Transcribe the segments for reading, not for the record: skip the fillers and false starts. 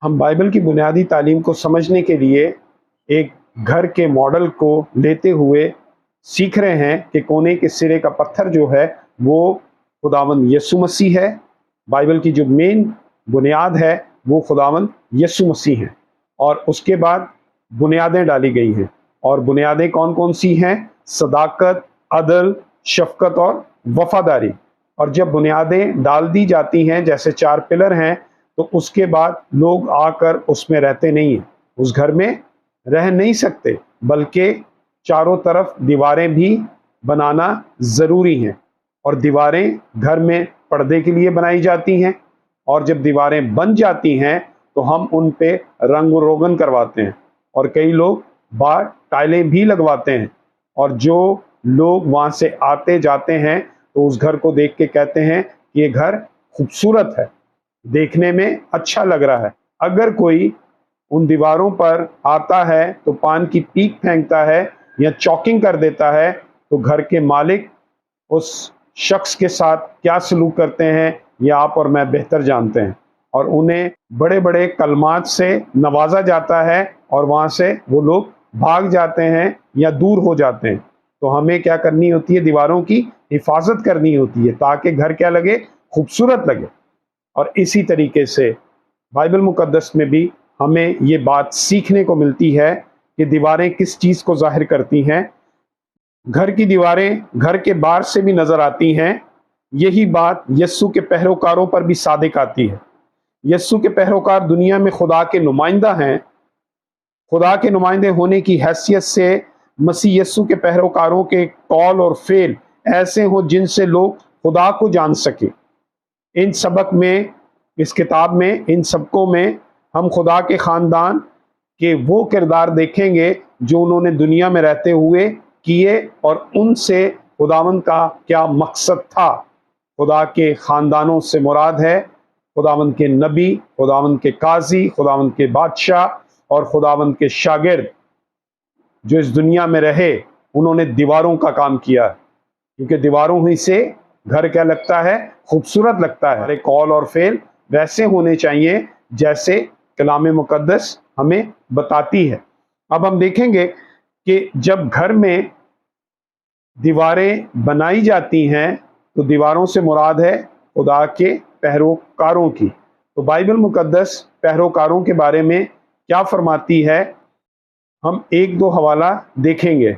हम बाइबल की बुनियादी तालीम को समझने के लिए एक घर के मॉडल को लेते हुए सीख रहे हैं कि कोने के सिरे का पत्थर जो है वो खुदावंद यीशु मसीह है। बाइबल की जो मेन बुनियाद है वो खुदावंद यीशु मसीह है और उसके बाद बुनियादें डाली गई हैं। और बुनियादें कौन कौन सी हैं? सदाकत, अदल, शफकत और वफादारी। और जब बुनियादें डाल दी जाती हैं, जैसे 4 पिलर हैं, तो उसके बाद लोग आकर उसमें रहते नहीं हैं, उस घर में रह नहीं सकते, बल्कि चारों तरफ दीवारें भी बनाना ज़रूरी हैं। और दीवारें घर में पर्दे के लिए बनाई जाती हैं, और जब दीवारें बन जाती हैं तो हम उन पे रंग रोगन करवाते हैं, और कई लोग बाहर टाइलें भी लगवाते हैं। और जो लोग वहाँ से आते जाते हैं तो उस घर को देख के कहते हैं कि ये घर खूबसूरत है, देखने में अच्छा लग रहा है। अगर कोई उन दीवारों पर आता है तो पान की पीक फेंकता है या चॉकिंग कर देता है, तो घर के मालिक उस शख्स के साथ क्या सलूक करते हैं ये आप और मैं बेहतर जानते हैं। और उन्हें बड़े बड़े कलमात से नवाजा जाता है और वहाँ से वो लोग भाग जाते हैं या दूर हो जाते हैं। तो हमें क्या करनी होती है? दीवारों की हिफाजत करनी होती है ताकि घर क्या लगे? खूबसूरत लगे। और इसी तरीके से बाइबल मुकद्दस में भी हमें ये बात सीखने को मिलती है कि दीवारें किस चीज़ को जाहिर करती हैं। घर की दीवारें घर के बाहर से भी नज़र आती हैं। यही बात यस्सु के पैरोकारों पर भी सादिक आती है। यस्सु के पैरोकार दुनिया में खुदा के नुमाइंदा हैं। खुदा के नुमाइंदे होने की हैसियत से मसीह यस्सु के पैरोकारों के कौल और फेल ऐसे हों जिनसे लोग खुदा को जान सके। इन सबक में, इस किताब में, इन सबकों में हम खुदा के ख़ानदान के वो किरदार देखेंगे जो उन्होंने दुनिया में रहते हुए किए और उनसे खुदावंद का क्या मकसद था। खुदा के ख़ानदानों से मुराद है खुदावंद के नबी, खुदावंद के काजी, खुदावंद के बादशाह और खुदावंद के शागिर्द जो इस दुनिया में रहे। उन्होंने दीवारों का काम किया, क्योंकि दीवारों ही से घर क्या लगता है? खूबसूरत लगता है। हमारे कौल और फेल वैसे होने चाहिए जैसे कलाम मुकद्दस हमें बताती है। अब हम देखेंगे कि जब घर में दीवारें बनाई जाती हैं तो दीवारों से मुराद है खुदा के पैरोकारों की। तो बाइबल मुकद्दस पैरोकारों के बारे में क्या फरमाती है, हम 1-2 हवाला देखेंगे।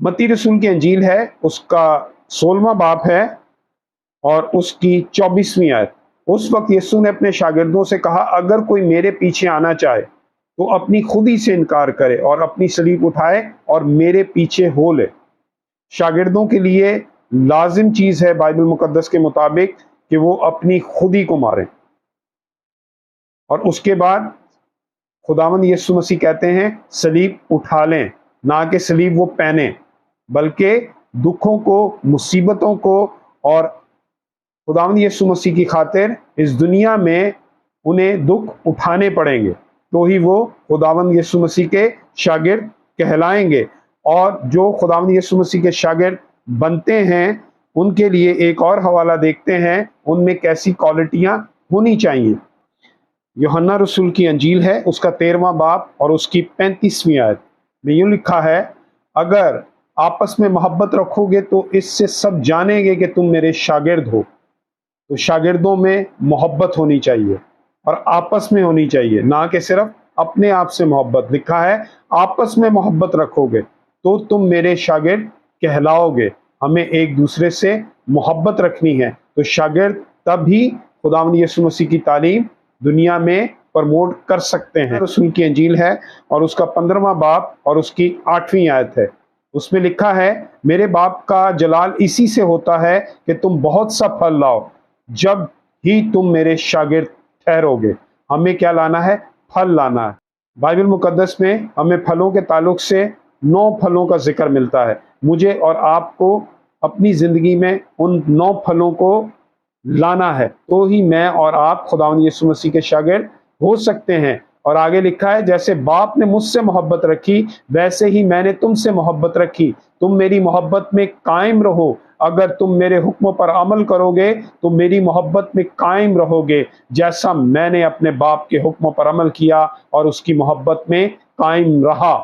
मत्ती रसूल की अंजील है, उसका 16वां बाब है और उसकी 24वीं आयत। उस वक्त यीशु ने अपने शागिर्दों से कहा, अगर कोई मेरे पीछे आना चाहे तो अपनी खुद ही से इनकार करे और अपनी सलीब उठाए और मेरे पीछे हो ले। शागिर्दों के लिए लाजिम चीज़ है बाइबल मुकद्दस के मुताबिक कि वो अपनी खुद ही को मारें। और उसके बाद खुदावंद यीशु मसीह कहते हैं सलीब उठा लें, ना कि सलीब वो पहने, बल्कि दुखों को, मुसीबतों को और खुदावंद यीशु मसीह की खातिर इस दुनिया में उन्हें दुख उठाने पड़ेंगे, तो ही वो खुदावंद यीशु मसीह के शागिर्द कहलाएंगे। और जो खुदावंद यीशु मसीह के शागिर्द बनते हैं उनके लिए एक और हवाला देखते हैं, उनमें कैसी क्वालिटियाँ होनी चाहिए। यूहन्ना रसूल की अंजील है, उसका 13वां बाब और उसकी 35वीं आयत में यूँ लिखा है, अगर आपस में मोहब्बत रखोगे तो इससे सब जानेंगे कि तुम मेरे शागिर्द हो। तो शागिर्दों में मोहब्बत होनी चाहिए और आपस में होनी चाहिए, ना कि सिर्फ अपने आप से मोहब्बत। लिखा है आपस में मोहब्बत रखोगे तो तुम मेरे शागिर्द कहलाओगे। हमें एक दूसरे से मोहब्बत रखनी है, तो शागिर्द तब ही खुदावंद यीशु मसीह की तालीम दुनिया में प्रमोट कर सकते हैं। रसूल की अंजील है और उसका 15वां बाब और उसकी 8वीं आयत है। उसमें लिखा है, मेरे बाप का जलाल इसी से होता है कि तुम बहुत सा फल लाओ, जब ही तुम मेरे शागिर्द ठहरोगे। हमें क्या लाना है? फल लाना है। बाइबल मुकद्दस में हमें फलों के ताल्लुक से 9 फलों का जिक्र मिलता है। मुझे और आपको अपनी ज़िंदगी में उन 9 फलों को लाना है, तो ही मैं और आप खुदावंद यीशु मसीह के शागिर्द हो सकते हैं। اور آگے لکھا ہے جیسے باپ نے مجھ سے محبت رکھی ویسے ہی میں نے تم سے محبت رکھی، تم میری محبت میں قائم رہو، اگر تم میرے حکموں پر عمل کرو گے تو میری محبت میں قائم رہو گے، جیسا میں نے اپنے باپ کے حکموں پر عمل کیا اور اس کی محبت میں قائم رہا۔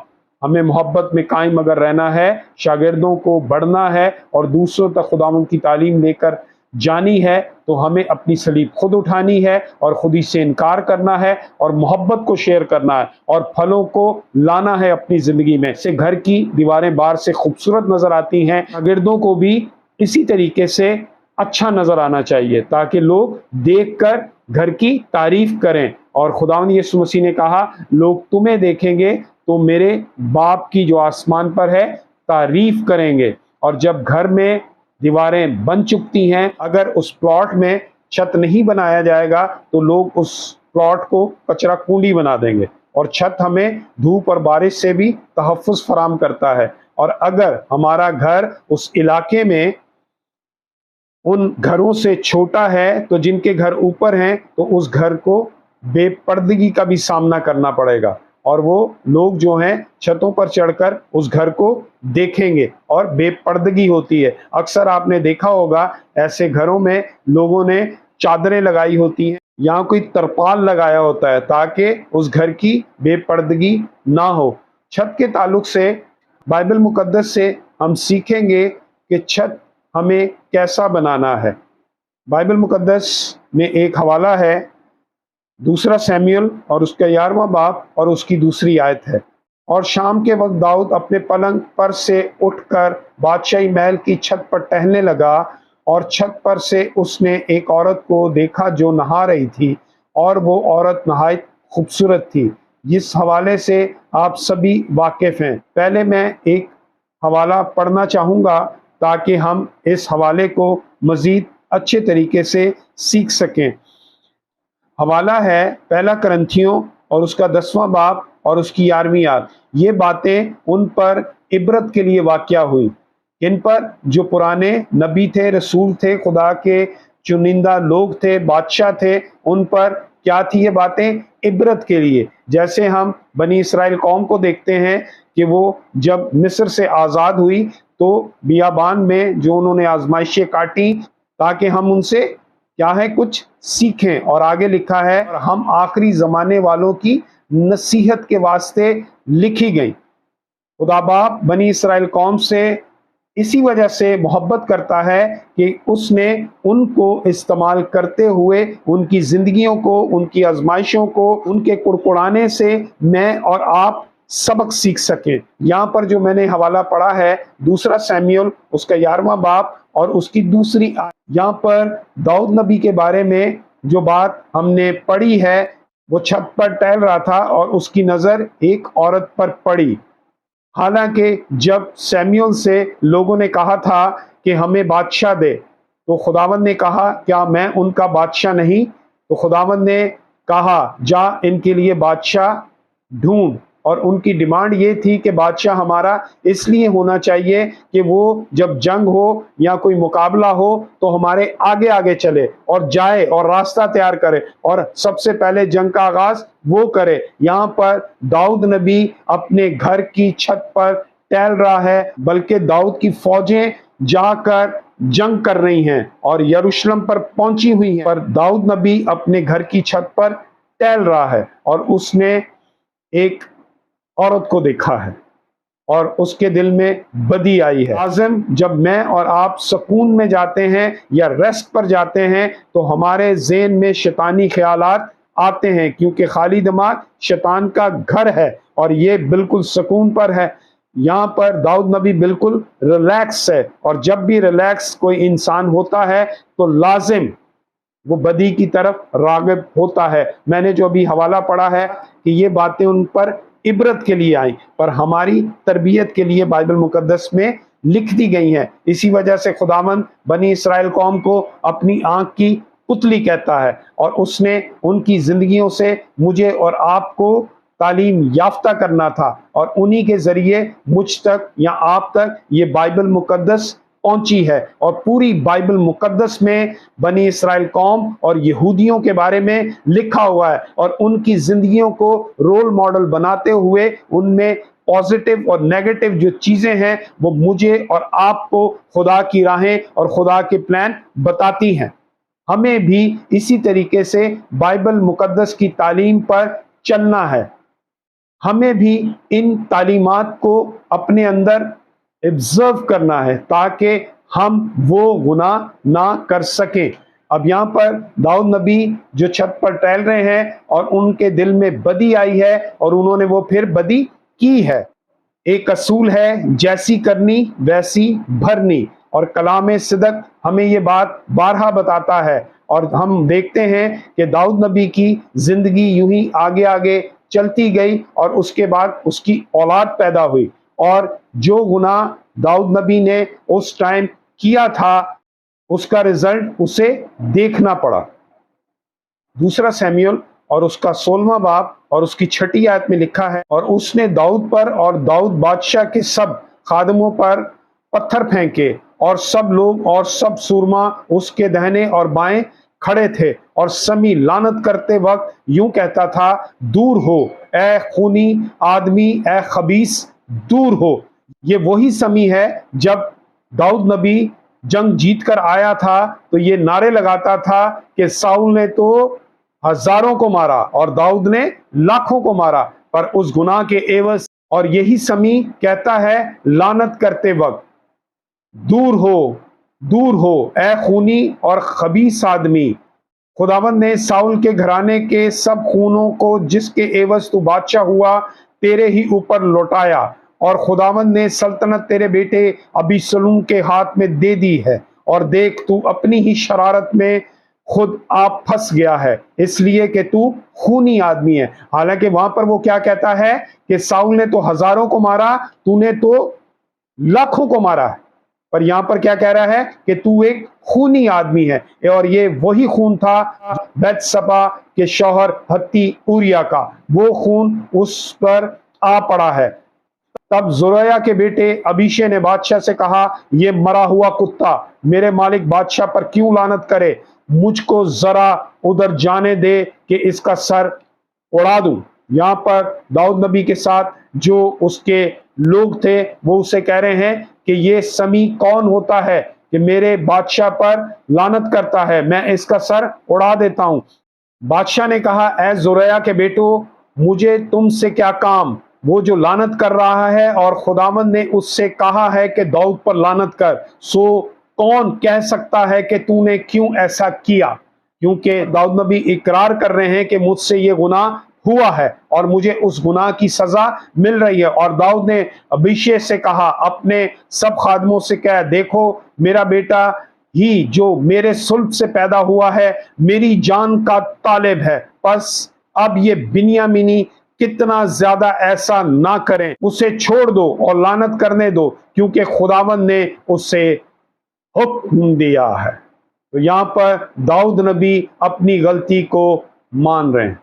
ہمیں محبت میں قائم اگر رہنا ہے، شاگردوں کو بڑھنا ہے اور دوسروں تک خداوند کی تعلیم لے کر جانی ہے، تو ہمیں اپنی صلیب خود اٹھانی ہے اور خود ہی سے انکار کرنا ہے اور محبت کو شیئر کرنا ہے اور پھلوں کو لانا ہے اپنی زندگی میں۔ سے گھر کی دیواریں باہر سے خوبصورت نظر آتی ہیں، شاگردوں کو بھی اسی طریقے سے اچھا نظر آنا چاہیے تاکہ لوگ دیکھ کر گھر کی تعریف کریں، اور خداوند یسوع مسیح نے کہا لوگ تمہیں دیکھیں گے تو میرے باپ کی جو آسمان پر ہے تعریف کریں گے۔ اور جب گھر میں دیواریں بن چکتی ہیں، اگر اس پلاٹ میں چھت نہیں بنایا جائے گا تو لوگ اس پلاٹ کو کچرا کنڈی بنا دیں گے، اور چھت ہمیں دھوپ اور بارش سے بھی تحفظ فراہم کرتا ہے۔ اور اگر ہمارا گھر اس علاقے میں ان گھروں سے چھوٹا ہے تو جن کے گھر اوپر ہیں تو اس گھر کو بے پردگی کا بھی سامنا کرنا پڑے گا، اور وہ لوگ جو ہیں چھتوں پر چڑھ کر اس گھر کو دیکھیں گے اور بے پردگی ہوتی ہے۔ اکثر آپ نے دیکھا ہوگا ایسے گھروں میں لوگوں نے چادریں لگائی ہوتی ہیں، یہاں کوئی ترپال لگایا ہوتا ہے تاکہ اس گھر کی بے پردگی نہ ہو۔ چھت کے تعلق سے بائبل مقدس سے ہم سیکھیں گے کہ چھت ہمیں کیسا بنانا ہے۔ بائبل مقدس میں ایک حوالہ ہے، 2 سیموئیل اور اس کا 11واں باب اور اس کی 2 آیت ہے۔ اور شام کے وقت داؤد اپنے پلنگ پر سے اٹھ کر بادشاہی محل کی چھت پر ٹہلنے لگا، اور چھت پر سے اس نے ایک عورت کو دیکھا جو نہا رہی تھی، اور وہ عورت نہایت خوبصورت تھی۔ جس حوالے سے آپ سبھی واقف ہیں، پہلے میں ایک حوالہ پڑھنا چاہوں گا تاکہ ہم اس حوالے کو مزید اچھے طریقے سے سیکھ سکیں۔ حوالہ ہے 1 کرنتھیوں اور اس کا 10واں باب اور اس کی 11ویں آیت۔ یہ باتیں ان پر عبرت کے لیے واقع ہوئی، ان پر جو پرانے نبی تھے، رسول تھے، خدا کے چنندہ لوگ تھے، بادشاہ تھے، ان پر کیا تھی یہ باتیں؟ عبرت کے لیے۔ جیسے ہم بنی اسرائیل قوم کو دیکھتے ہیں کہ وہ جب مصر سے آزاد ہوئی تو بیابان میں جو انہوں نے آزمائشیں کاٹی تاکہ ہم ان سے کیا ہے کچھ سیکھیں، اور آگے لکھا ہے اور ہم آخری زمانے والوں کی نصیحت کے واسطے لکھی گئیں۔ خدا باپ بنی اسرائیل قوم سے اسی وجہ سے محبت کرتا ہے کہ اس نے ان کو استعمال کرتے ہوئے ان کی زندگیوں کو، ان کی آزمائشوں کو، ان کے کڑکڑانے سے میں اور آپ سبق سیکھ سکیں۔ یہاں پر جو میں نے حوالہ پڑھا ہے 2 سیموئیل اس کا 11واں باب اور اس کی 2 آیت، یہاں پر داؤد نبی کے بارے میں جو بات ہم نے پڑھی ہے، وہ چھت پر ٹہل رہا تھا اور اس کی نظر ایک عورت پر پڑی۔ حالانکہ جب سیموئیل سے لوگوں نے کہا تھا کہ ہمیں بادشاہ دے، تو خداوند نے کہا کیا میں ان کا بادشاہ نہیں؟ تو خداوند نے کہا جا ان کے لیے بادشاہ ڈھونڈ، اور ان کی ڈیمانڈ یہ تھی کہ بادشاہ ہمارا اس لیے ہونا چاہیے کہ وہ جب جنگ ہو یا کوئی مقابلہ ہو تو ہمارے آگے آگے چلے اور جائے اور راستہ تیار کرے اور سب سے پہلے جنگ کا آغاز وہ کرے۔ یہاں پر داؤد نبی اپنے گھر کی چھت پر ٹہل رہا ہے، بلکہ داؤد کی فوجیں جا کر جنگ کر رہی ہیں اور یروشلم پر پہنچی ہوئی ہیں، پر داؤد نبی اپنے گھر کی چھت پر ٹہل رہا ہے اور اس نے ایک عورت کو دیکھا ہے اور اس کے دل میں بدی آئی ہے۔ لازم جب میں اور آپ سکون میں جاتے ہیں یا ریسٹ پر جاتے ہیں تو ہمارے ذہن میں شیطانی خیالات آتے ہیں، کیونکہ خالی دماغ شیطان کا گھر ہے اور یہ بالکل سکون پر ہے۔ یہاں پر داؤد نبی بالکل ریلیکس ہے، اور جب بھی ریلیکس کوئی انسان ہوتا ہے تو لازم وہ بدی کی طرف راغب ہوتا ہے۔ میں نے جو ابھی حوالہ پڑھا ہے کہ یہ باتیں ان پر عبرت کے لیے آئیں، پر ہماری تربیت کے لیے بائبل مقدس میں لکھ دی گئی ہیں۔ اسی وجہ سے خداوند بنی اسرائیل قوم کو اپنی آنکھ کی پتلی کہتا ہے، اور اس نے ان کی زندگیوں سے مجھے اور آپ کو تعلیم یافتہ کرنا تھا، اور انہی کے ذریعے مجھ تک یا آپ تک یہ بائبل مقدس पहुंची है। और पूरी बाइबल मुकद्दस में बनी इस्राएल कौम और यहूदियों के बारे में लिखा हुआ है, और उनकी जिंदगियों को रोल मॉडल बनाते हुए उनमें पॉजिटिव और नेगेटिव जो चीजें हैं वो मुझे और आपको खुदा की राहें और खुदा के प्लान बताती हैं। हमें भी इसी तरीके से बाइबल मुकद्दस की तालीम पर चलना है। हमें भी इन तालीमात को अपने अंदर ऑब्जर्व करना है ताकि हम वो गुनाह ना कर सकें। अब यहाँ पर दाऊद नबी जो छत पर टहल रहे हैं और उनके दिल में बदी आई है और उन्होंने वो फिर बदी की है। एक असूल है, जैसी करनी वैसी भरनी, और कलाम सिदक हमें ये बात बारहा बताता है। और हम देखते हैं कि दाऊद नबी की जिंदगी यूं ही आगे आगे चलती गई और उसके बाद उसकी औलाद पैदा हुई, और जो गुनाह दाऊद नबी ने उस टाइम किया था उसका रिजल्ट उसे देखना पड़ा। दूसरा सैमुएल और उसका 16वां बाब और उसकी 6ठी आयत में लिखा है, और उसने दाऊद पर और दाऊद बादशाह के सब खादमों पर पत्थर फेंके, और सब लोग और सब सूरमा उसके दाहिने और बाएं खड़े थे। और समी लानत करते वक्त यूं कहता था, दूर हो ए खूनी आदमी, ए खबीस, दूर हो। ये वही समी है जब दाऊद नबी जंग जीत कर आया था तो ये नारे लगाता था कि साउल ने तो हजारों को मारा और दाऊद ने लाखों को मारा, पर उस गुनाह के एवज। और यही समी कहता है लानत करते वक्त, दूर हो ए खूनी और खबीस आदमी। खुदावंद ने साउल के घराने के सब खूनों को जिसके एवज तू बादशाह हुआ तेरे ही ऊपर लौटाया, और खुदावंद ने सल्तनत तेरे बेटे अबीसलूम के हाथ में दे दी है। और देख, तू अपनी ही शरारत में खुद आप फंस गया है, इसलिए कि तू खूनी आदमी है। हालांकि वहां पर वो क्या कहता है कि साउल ने तो हजारों को मारा, तूने तो लाखों को मारा है। पर यहां पर क्या कह रहा है कि तू एक खूनी आदमी है, और ये वही खून था बैतशबा के शौहर हत्ती उरिया का, वो खून उस पर आ पड़ा है। तब जोरया के बेटे अबीशे ने बादशाह से कहा, ये मरा हुआ कुत्ता मेरे मालिक बादशाह पर क्यों लानत करे, मुझको जरा उधर जाने दे कि इसका सर उड़ा दूं। यहाँ पर दाऊद नबी के साथ जो उसके लोग थे वो उसे कह रहे हैं कि ये समी कौन होता है कि मेरे बादशाह पर लानत करता है, मैं इसका सर उड़ा देता हूं। बादशाह ने कहा, ऐ जोरया के बेटो, मुझे तुमसे क्या काम, वो जो लानत कर रहा है और खुदावंद ने उससे कहा है कि दाऊद पर लानत कर, सो कौन कह सकता है कि तूने क्यों ऐसा किया। क्योंकि दाऊद नबी इकरार कर रहे हैं कि मुझसे ये गुनाह हुआ है और मुझे उस गुनाह की सजा मिल रही है। और दाऊद ने अबीशे से कहा, अपने सब खादमों से कह, देखो मेरा बेटा ही जो मेरे सुल्ब से पैदा हुआ है मेरी जान का तालिब है, बस अब ये बिन्यामीनी कितना ज्यादा ऐसा ना करें, उसे छोड़ दो और लानत करने दो, क्योंकि खुदावंद ने उससे हुक्म दिया है। तो यहां पर दाऊद नबी अपनी गलती को मान रहे हैं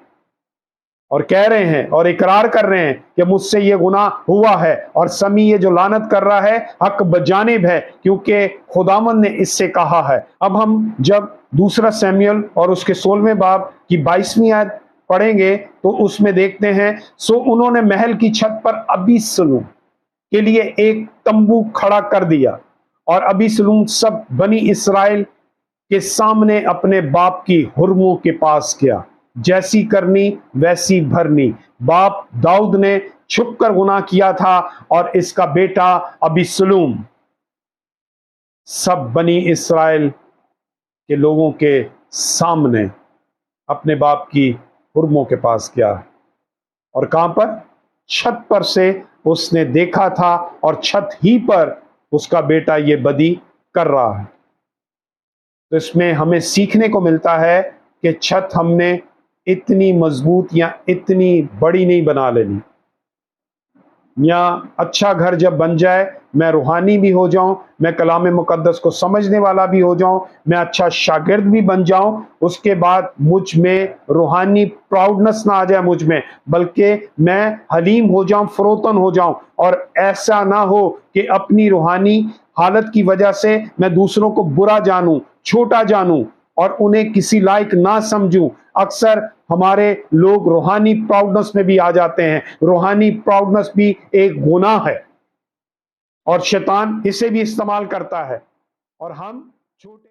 और कह रहे हैं और इकरार कर रहे हैं कि मुझसे ये गुनाह हुआ है, और समी ये जो लानत कर रहा है हक बजानिब है, क्योंकि खुदावंद ने इससे कहा है। अब हम जब दूसरा सैमुएल और उसके 16वें बाब की 22वीं आयत पढ़ेंगे तो उसमें देखते हैं, सो उन्होंने महल की छत पर अबीसलूम के लिए एक तंबू खड़ा कर दिया, और अबीसलूम सब बनी इस्राएल के सामने अपने बाप की हुर्मों के पास गया, जैसी करनी वैसी भरनी। बाप दाऊद ने छुपकर गुनाह किया था और इसका बेटा अबीसलूम सब बनी इस्राएल के लोगों के सामने अपने बाप की हुर्मों के पास गया। और कहां पर? छत पर से उसने देखा था, और छत ही पर उसका बेटा ये बदी कर रहा है। तो इसमें हमें सीखने को मिलता है कि छत हमने इतनी मजबूत या इतनी बड़ी नहीं बना लेनी, या अच्छा घर जब बन जाए मैं रूहानी भी हो जाऊं, मैं कलाम मुकद्दस को समझने वाला भी हो जाऊं, मैं अच्छा शागिर्द भी बन जाऊं, उसके बाद मुझ में रूहानी प्राउडनेस ना आ जाए मुझ में, बल्कि मैं हलीम हो जाऊं, फरोतन हो जाऊं, और ऐसा ना हो कि अपनी रूहानी حالت کی وجہ سے میں دوسروں کو برا جانوں، چھوٹا جانوں اور انہیں کسی لائق نہ سمجھوں۔ اکثر ہمارے لوگ روحانی پراؤڈنس میں بھی آ جاتے ہیں۔ روحانی پراؤڈنس بھی ایک گناہ ہے اور شیطان اسے بھی استعمال کرتا ہے، اور ہم چھوٹے